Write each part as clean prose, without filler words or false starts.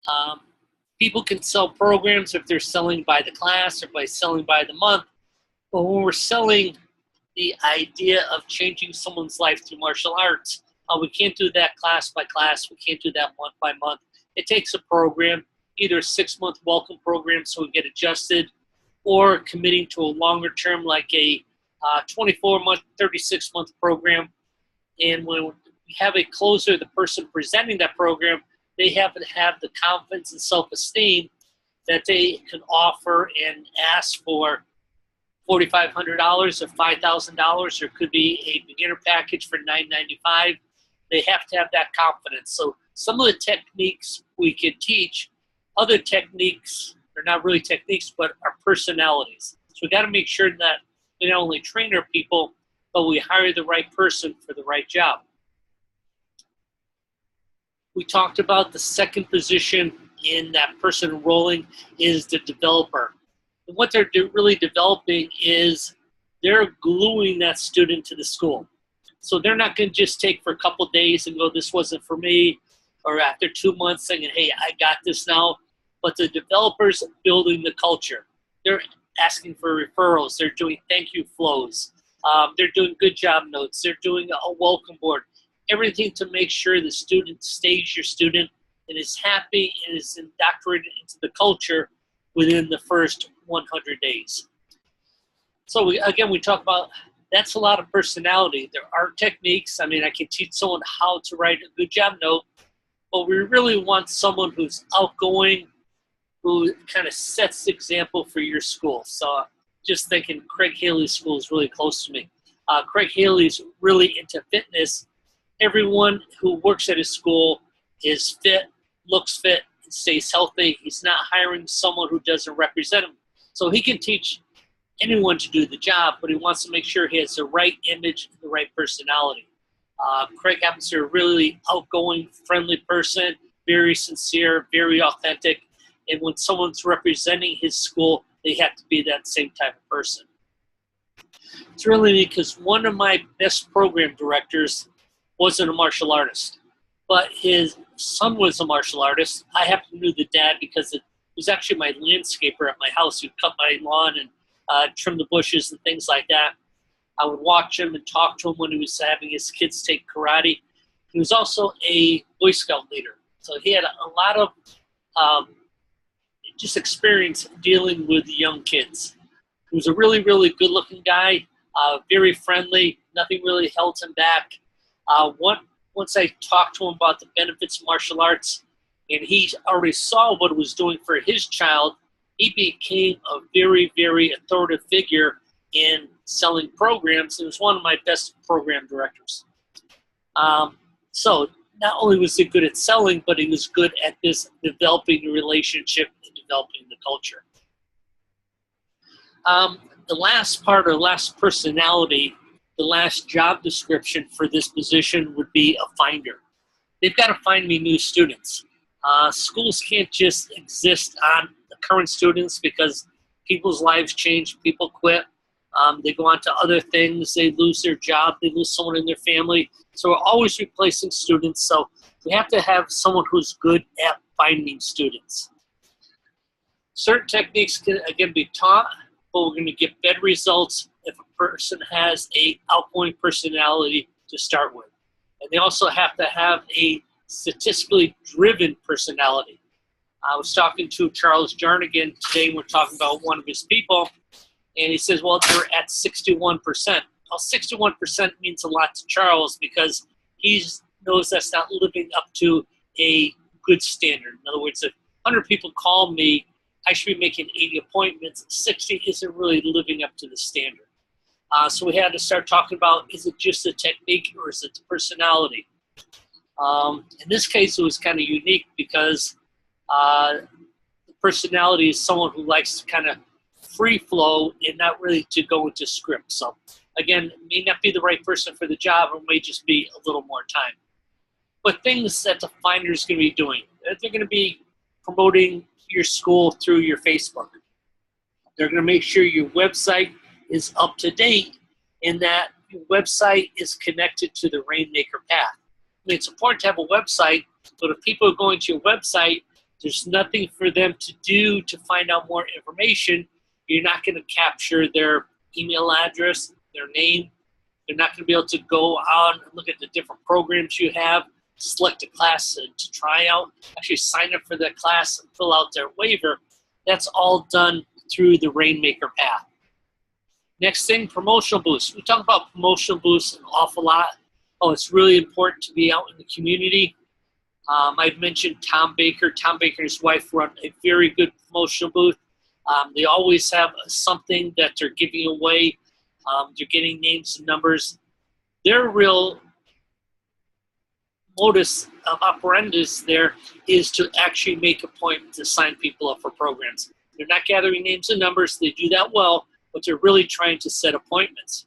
Um, People can sell programs if they're selling by the class or by selling by the month. But when we're selling the idea of changing someone's life through martial arts, we can't do that class by class. We can't do that month by month. It takes a program, either a 6-month welcome program so we get adjusted, or committing to a longer term like a 24-month, 36-month program. And when we have a closer, the person presenting that program, they have to have the confidence and self-esteem that they can offer and ask for $4,500 or $5,000, or it could be a beginner package for $995. They have to have that confidence. So some of the techniques we can teach, other techniques, they're not really techniques, but are personalities. So we got to make sure that we not only train our people, but we hire the right person for the right job. We talked about the second position in that person enrolling is the developer. And what they're really developing is they're gluing that student to the school. So they're not going to just take for a couple days and go, this wasn't for me, or after 2 months saying, hey, I got this now. But the developers building the culture. They're asking for referrals. They're doing thank you flows. They're doing good job notes. They're doing a welcome board. Everything to make sure the student stays your student and is happy and is indoctrinated into the culture within the first 100 days. So we talk about, that's a lot of personality. There are techniques. I mean, I can teach someone how to write a good job note, but we really want someone who's outgoing, who kind of sets the example for your school. So just thinking Craig Haley's school is really close to me. Craig Haley's really into fitness. Everyone who works at his school is fit, looks fit, and stays healthy. He's not hiring someone who doesn't represent him. So he can teach anyone to do the job, but he wants to make sure he has the right image, the right personality. Craig happens to be a really outgoing, friendly person, very sincere, very authentic. And when someone's representing his school, they have to be that same type of person. It's really neat because one of my best program directors wasn't a martial artist, but his son was a martial artist. I happen to know the dad because it was actually my landscaper at my house who cut my lawn and trim the bushes and things like that. I would watch him and talk to him when he was having his kids take karate. He was also a Boy Scout leader. So he had a lot of just experience dealing with young kids. He was a really, really good-looking guy, very friendly. Nothing really held him back. Once I talked to him about the benefits of martial arts, and he already saw what it was doing for his child, he became a very, very authoritative figure in selling programs. He was one of my best program directors. So not only was he good at selling, but he was good at this developing a relationship and developing the culture. The last part, or last personality, the last job description for this position would be a finder. They've got to find me new students. Schools can't just exist on the current students because people's lives change, people quit, they go on to other things, they lose their job, they lose someone in their family. So we're always replacing students, so we have to have someone who's good at finding students. Certain techniques can, again, be taught, but we're going to get better results if a person has a outgoing personality to start with. And they also have to have a statistically driven personality. I was talking to Charles Jarnigan today, and we're talking about one of his people, and he says, well, they're at 61%. Well, 61% means a lot to Charles because he knows that's not living up to a good standard. In other words, if 100 people call me, I should be making 80 appointments. 60 isn't really living up to the standard. So we had to start talking about, is it just a technique or is it the personality? In this case, it was kind of unique because the personality is someone who likes to kind of free flow and not really to go into script. So again, it may not be the right person for the job, or may just be a little more time. But things that the finder is going to be doing, they're going to be promoting your school through your Facebook. They're going to make sure your website is up to date and that your website is connected to the Rainmaker path. I mean, it's important to have a website, but if people are going to your website There's nothing for them to do to find out more information. You're not going to capture their email address, their name. They're not going to be able to go out and look at the different programs you have, select a class to try out, actually sign up for that class and fill out their waiver. That's all done through the Rainmaker path. Next thing, promotional boosts. We talk about promotional boosts an awful lot. Oh, it's really important to be out in the community. I've mentioned Tom Baker. Tom Baker and his wife run a very good promotional booth. They always have something that they're giving away. They're getting names and numbers. Their real modus operandus there is to actually make appointments to sign people up for programs. They're not gathering names and numbers. They do that well, but they're really trying to set appointments.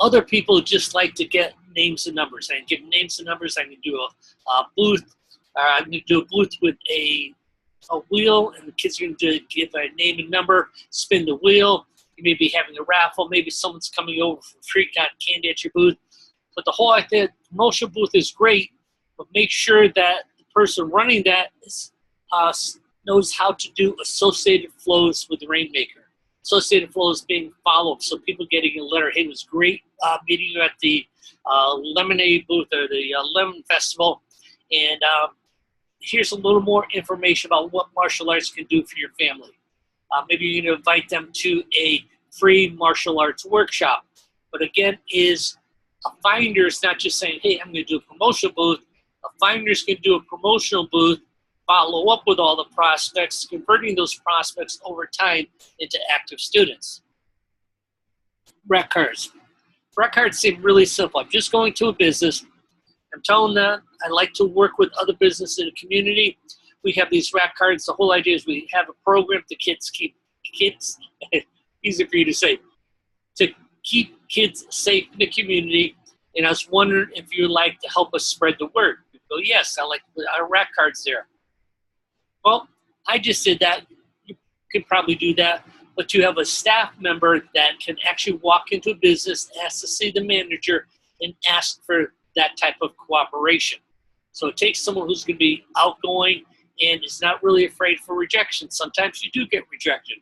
Other people just like to get names and numbers. I can give names and numbers. I can do a booth. I'm going to do a booth with a wheel, and the kids are going to give a name and number, spin the wheel. You may be having a raffle. Maybe someone's coming over for free, got candy at your booth. But the whole idea, promotion booth is great, but make sure that the person running that is, knows how to do associated flows with the Rainmaker. Associated flows being followed, so people getting a letter, hey, it was great meeting you at the lemonade booth or the lemon festival, and here's a little more information about what martial arts can do for your family. Maybe you're going to invite them to a free martial arts workshop. But again, is a finder is not just saying, hey, I'm going to do a promotional booth. A finder's going to do a promotional booth, follow up with all the prospects, converting those prospects over time into active students. Rec cards. Rec cards seem really simple. I'm just going to a business. I'm telling them I like to work with other businesses in the community. We have these rec cards. The whole idea is we have a program to easy for you to say, to keep kids safe in the community. And I was wondering if you would like to help us spread the word. You go, yes, I like our rec cards there. Well, I just did that. You could probably do that. But you have a staff member that can actually walk into a business, ask to see the manager, and ask for that type of cooperation. So it takes someone who's going to be outgoing and is not really afraid for rejection. Sometimes you do get rejected.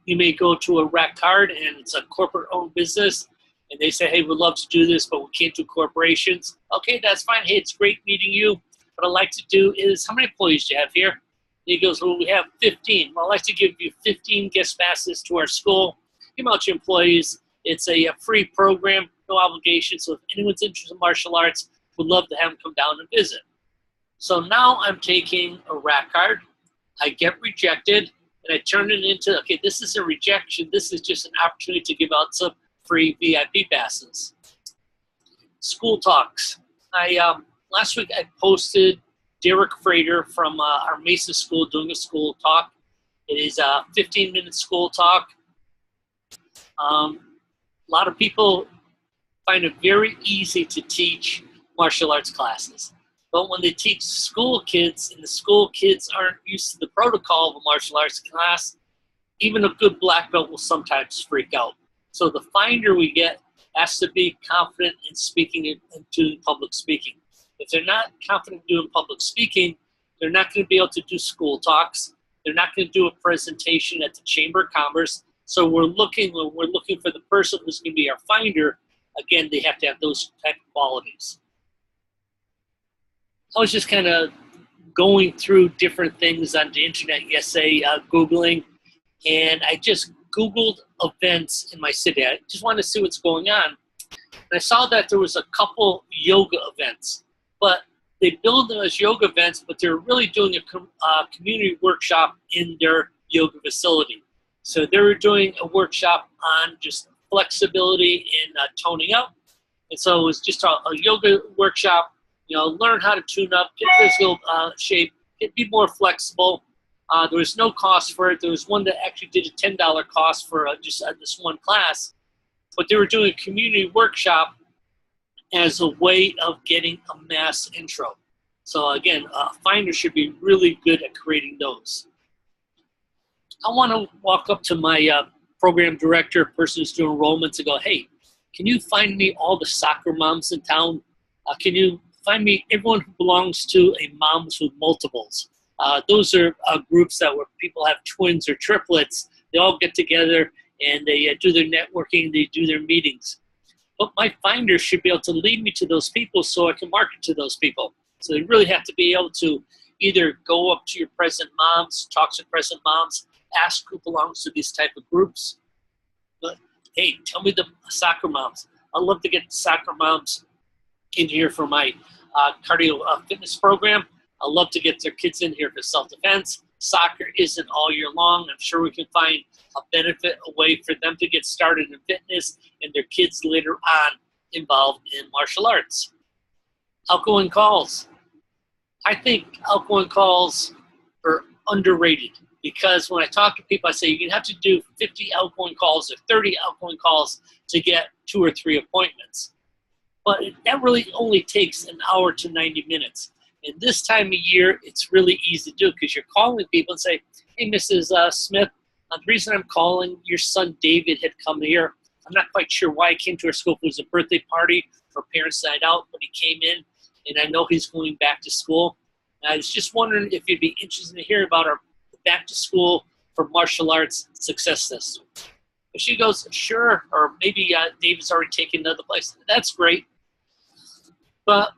You may go to a rec card and it's a corporate-owned business, and they say, hey, we'd love to do this, but we can't do corporations. Okay, that's fine. Hey, it's great meeting you. What I'd like to do is, how many employees do you have here? And he goes, well, we have 15. Well, I'd like to give you 15 guest passes to our school. Give them out to employees. It's a free program, no obligation. So if anyone's interested in martial arts, we'd love to have them come down and visit. So now I'm taking a rec card. I get rejected, and I turn it into, okay, this is a rejection. This is just an opportunity to give out some free VIP passes. School talks. Last week I posted Derek Frater from our Mesa School doing a school talk. It is a 15-minute school talk. A lot of people find it very easy to teach martial arts classes. But when they teach school kids, and the school kids aren't used to the protocol of a martial arts class, even a good black belt will sometimes freak out. So the finder we get has to be confident in speaking into public speaking. If they're not confident doing public speaking, they're not going to be able to do school talks. They're not going to do a presentation at the Chamber of Commerce. So we're looking for the person who's going to be our finder. Again, they have to have those type of qualities. I was just kind of going through different things on the internet yesterday, Googling, and I just Googled events in my city. I just wanted to see what's going on. And I saw that there was a couple yoga events, but they billed them as yoga events, but they're really doing a community workshop in their yoga facility. So they were doing a workshop on just flexibility and toning up. And so it was just a yoga workshop, you know, learn how to tune up, get physical shape, be more flexible. There was no cost for it. There was one that actually did a $10 cost for just this one class. But they were doing a community workshop as a way of getting a mass intro. So again, a finder should be really good at creating those. I want to walk up to my program director, person who's doing enrollments, and go, hey, can you find me all the soccer moms in town? Can you find me everyone who belongs to a Moms with Multiples. Those are groups that where people have twins or triplets. They all get together and they do their networking, they do their meetings. But my finder should be able to lead me to those people so I can market to those people. So they really have to be able to either go up to your present moms, talk to present moms, ask who belongs to these type of groups. But hey, tell me the soccer moms. I'd love to get soccer moms in here for my cardio fitness program. I'd love to get their kids in here for self-defense. Soccer isn't all year long. I'm sure we can find a benefit, a way for them to get started in fitness and their kids later on involved in martial arts. Outgoing calls. I think outgoing calls are underrated because when I talk to people, I say you have to do 50 outgoing calls or 30 outgoing calls to get 2 or 3 appointments. But that really only takes an hour to 90 minutes. And this time of year, it's really easy to do because you're calling people and say, hey, Mrs. Smith, the reason I'm calling, your son David had come here. I'm not quite sure why he came to our school. It was a birthday party or parents' night out, but he came in, and I know he's going back to school. And I was just wondering if you'd be interested to hear about our back to school for martial arts success system. But she goes, sure, or maybe David's already taken another place. That's great. But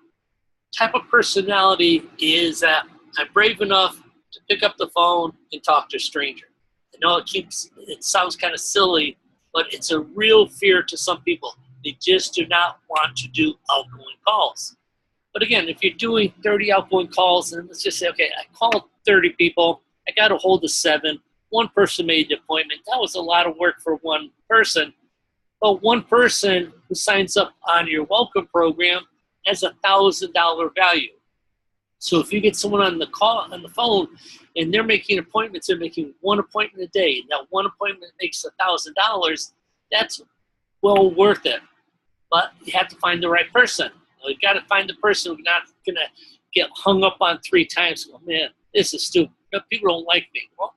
type of personality is that I'm brave enough to pick up the phone and talk to a stranger. I know it sounds kind of silly, but it's a real fear to some people. They just do not want to do outgoing calls. But again, if you're doing 30 outgoing calls, and let's just say, okay, I called 30 people, I got a hold of 7, one person made the appointment. That was a lot of work for one person. But one person who signs up on your welcome program has $1,000 value. So if you get someone on the phone and they're making appointments, they're making one appointment a day. And that one appointment makes $1,000. That's well worth it. But you have to find the right person. You got to find the person who's not going to get hung up on 3 times. Oh man, this is stupid. People don't like me. Well,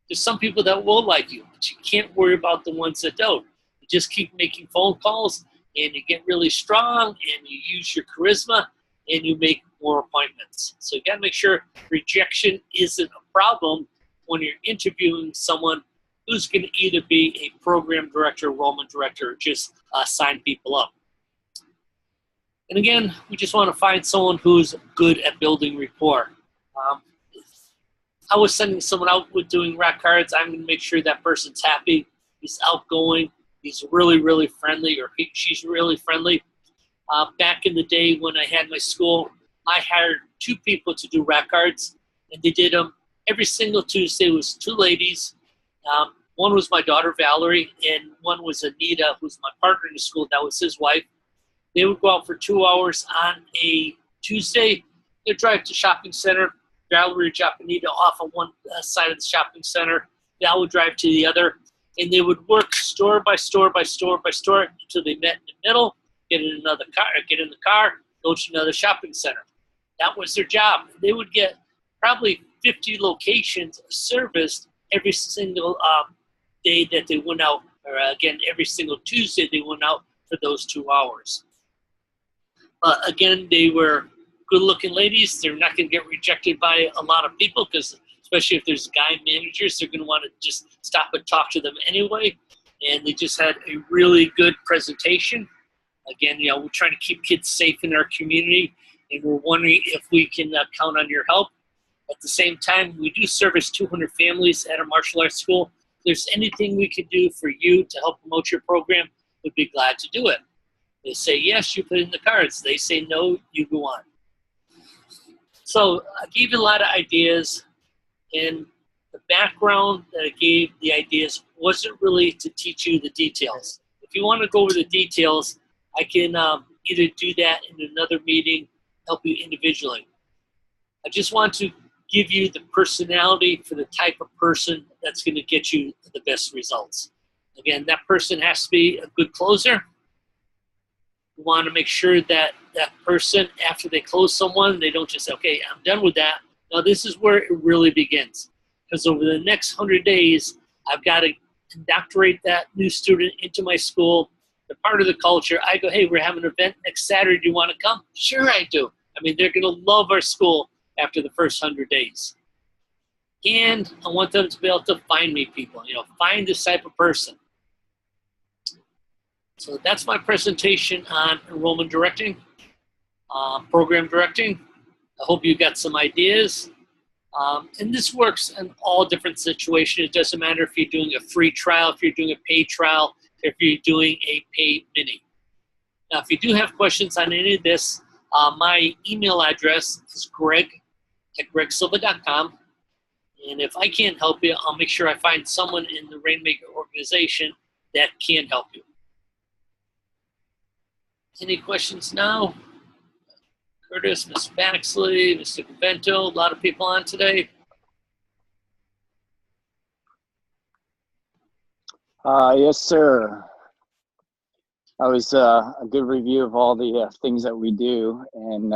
there's some people that will like you, but you can't worry about the ones that don't. You just keep making phone calls, and you get really strong, and you use your charisma, and you make more appointments. So you got to make sure rejection isn't a problem when you're interviewing someone who's going to either be a program director, enrollment director, or just sign people up. And again, we just want to find someone who's good at building rapport. I was sending someone out with doing rack cards. I'm going to make sure that person's happy. He's outgoing. He's really, really friendly, or she's really friendly. Back in the day when I had my school, I hired 2 people to do rack cards, and they did them every single Tuesday. It was 2 ladies. One was my daughter, Valerie, and one was Anita, who's my partner in the school. That was his wife. They would go out for 2 hours on a Tuesday. They'd drive to shopping center. Valerie would drop Anita off on one side of the shopping center. Val would drive to the other. And they would work store by store by store by store until they met in the middle, get in the car, go to another shopping center. That was their job. They would get probably 50 locations serviced every single day that they went out, or again, every single Tuesday they went out for those 2 hours. Again, they were good-looking ladies. They're not going to get rejected by a lot of people because especially if there's guy managers, they're going to want to just stop and talk to them anyway. And they just had a really good presentation. Again, we're trying to keep kids safe in our community, and we're wondering if we can count on your help. At the same time, we do service 200 families at our martial arts school. If there's anything we can do for you to help promote your program, we'd be glad to do it. They say yes, you put in the cards. They say no, you go on. So I gave you a lot of ideas, and the background that I gave the ideas wasn't really to teach you the details. If you want to go over the details, I can either do that in another meeting, help you individually. I just want to give you the personality for the type of person that's going to get you the best results. Again, that person has to be a good closer. You want to make sure that that person, after they close someone, they don't just say, okay, I'm done with that. Now, this is where it really begins. Because over the next 100 days, I've got to indoctrinate that new student into my school. They're part of the culture. I go, hey, we're having an event next Saturday. Do you want to come? Sure, I do. I mean, they're going to love our school after the first 100 days. And I want them to be able to find me people, find this type of person. So that's my presentation on enrollment directing, program directing. I hope you got some ideas. And this works in all different situations. It doesn't matter if you're doing a free trial, if you're doing a paid trial, if you're doing a paid mini. Now, if you do have questions on any of this, my email address is greg@gregsilva.com. And if I can't help you, I'll make sure I find someone in the Rainmaker organization that can help you. Any questions now? Curtis, Ms. Baxley, Mr. Convento, a lot of people on today. Yes, sir. That was a good review of all the things that we do. And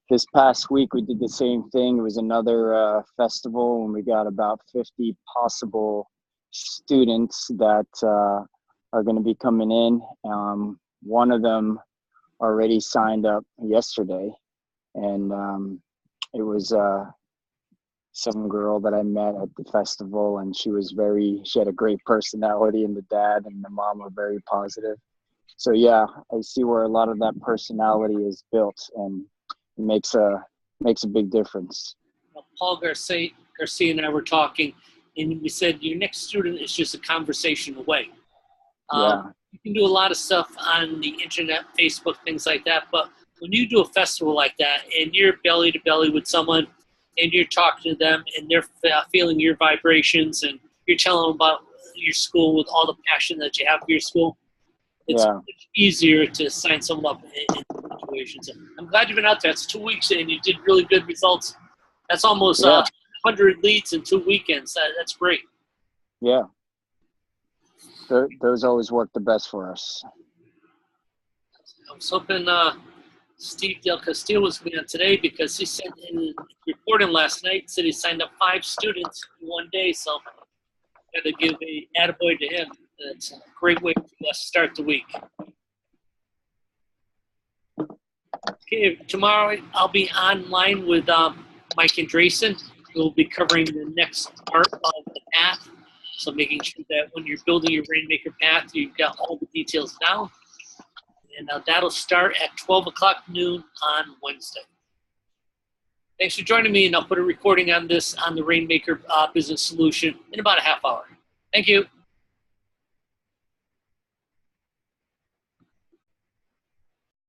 this past week, we did the same thing. It was another festival, and we got about 50 possible students that are going to be coming in. One of them already signed up yesterday, and it was some girl that I met at the festival, and she had a great personality, and the dad and the mom were very positive. So yeah, I see where a lot of that personality is built, and it makes a big difference. Paul Garcia and I were talking, and we said your next student is just a conversation away. You can do a lot of stuff on the internet, Facebook, things like that, but when you do a festival like that and you're belly to belly with someone and you're talking to them and they're feeling your vibrations and you're telling them about your school with all the passion that you have for your school, it's much easier to sign someone up in situations. I'm glad you've been out there. It's 2 weeks and you did really good results. That's almost 100 leads in 2 weekends. That's great. Yeah. Those always work the best for us. I was hoping Steve Del Castillo was going to be on today because he sent in reporting last night, said he signed up 5 students in 1 day, so I got to give a attaboy to him. It's a great way to start the week. Okay, tomorrow I'll be online with Mike Andreessen. We'll be covering the next part of the path. So making sure that when you're building your Rainmaker path, you've got all the details down. And that'll start at 12 o'clock noon on Wednesday. Thanks for joining me, and I'll put a recording on this on the Rainmaker Business Solution in about a half hour. Thank you.